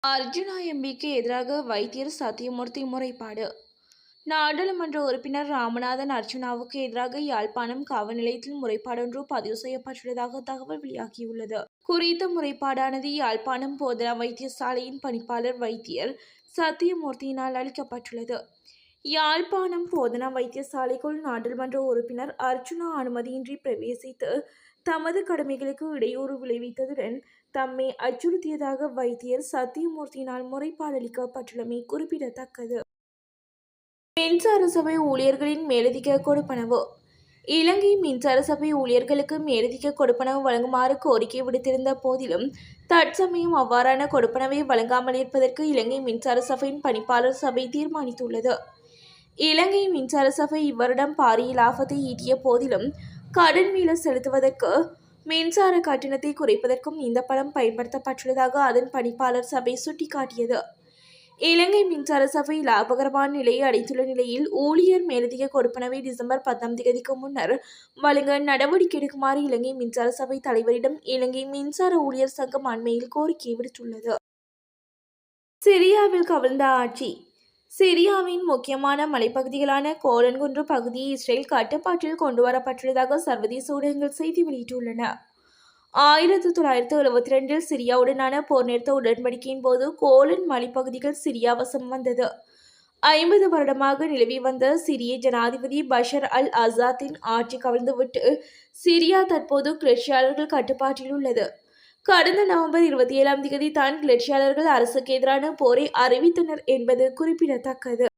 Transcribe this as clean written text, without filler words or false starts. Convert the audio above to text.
அர்ஜுனா எம்பிக்கு எதிராக வைத்தியர் சத்தியமூர்த்தி முறைப்பாடு. நாடாளுமன்ற உறுப்பினர் ராமநாதன் அர்ஜுனாவுக்கு எதிராக யாழ்ப்பாணம் காவல் நிலையத்தில் முறைப்பாடொன்று பதிவு செய்யப்பட்டுள்ளதாக தகவல் வெளியாகியுள்ளது. குறித்த முறைப்பாடானது யாழ்ப்பாணம் போதனா வைத்தியசாலையின் பணிப்பாளர் வைத்தியர் சத்தியமூர்த்தியினால் அளிக்கப்பட்டுள்ளது. யாழ்ப்பாணம் போதனா வைத்தியசாலைக்குள் நாடாளுமன்ற உறுப்பினர் அர்ஜுனா அனுமதியின்றி பிரவேசித்து தமது கடமைகளுக்கு இடையூறு விளைவித்ததுடன் தம்மை அச்சுறுத்தியதாக வைத்தியர் சத்தியமூர்த்தியினால் முறைப்பாடு அளிக்கப்பட்டுள்ளமை குறிப்பிடத்தக்கது. மின்சார சபை ஊழியர்களின் மேலதிக கொடுப்பனவு. இலங்கை மின்சார சபை ஊழியர்களுக்கு மேலதிக கொடுப்பனவு வழங்குமாறு கோரிக்கை விடுத்திருந்த போதிலும் தற்சமயம் அவ்வாறான கொடுப்பனவை வழங்காமல் இருப்பதற்கு இலங்கை மின்சார சபையின் பணிப்பாளர் சபை தீர்மானித்துள்ளது. இலங்கை மின்சார சபை இவ்வருடம் பாரிய லாபத்தை ஈட்டிய போதிலும் கடன் மீள செலுத்துவதற்கு மின்சார கட்டணத்தை குறைப்பதற்கும் இந்த பணம் பயன்படுத்தப்பட்டுள்ளதாக அதன் பணிப்பாளர் சபை சுட்டிக்காட்டியது. இலங்கை மின்சார சபை லாபகரமான நிலையை அடைந்துள்ள நிலையில் ஊழியர் மேலதிக கொடுப்பனவை டிசம்பர் 10 முன்னர் வழங்க நடவடிக்கை எடுக்குமாறு இலங்கை மின்சார சபை தலைவரிடம் இலங்கை மின்சார ஊழியர் சங்கம் அண்மையில் கோரிக்கை விடுத்துள்ளது. சிரியாவில் கவிழ்ந்த ஆட்சி. சிரியாவின் முக்கியமான மலைப்பகுதிகளான கோலன் குன்று பகுதியை இஸ்ரேல் கட்டுப்பாட்டில் கொண்டுவரப்பட்டுள்ளதாக சர்வதேச ஊடகங்கள் செய்தி வெளியிட்டுள்ளன. 1972 சிரியாவுடனான போர் நிறுத்த உடன்படிக்கையின் போது கோலன் மலைப்பகுதிகள் சிரியா வசம் வந்தது. 50 வருடமாக நிலவி வந்த சிரிய ஜனாதிபதி பஷர் அல் அசாத்தின் ஆட்சி கவிழ்ந்துவிட்டு சிரியா தற்போது கிளர்ச்சியாளர்கள் கட்டுப்பாட்டில் உள்ளது. கடந்த நவம்பர் 27 தான் கிளர்ச்சியாளர்கள் அரசுக்கு எதிரான போரை அறிவித்தனர் என்பது குறிப்பிடத்தக்கது.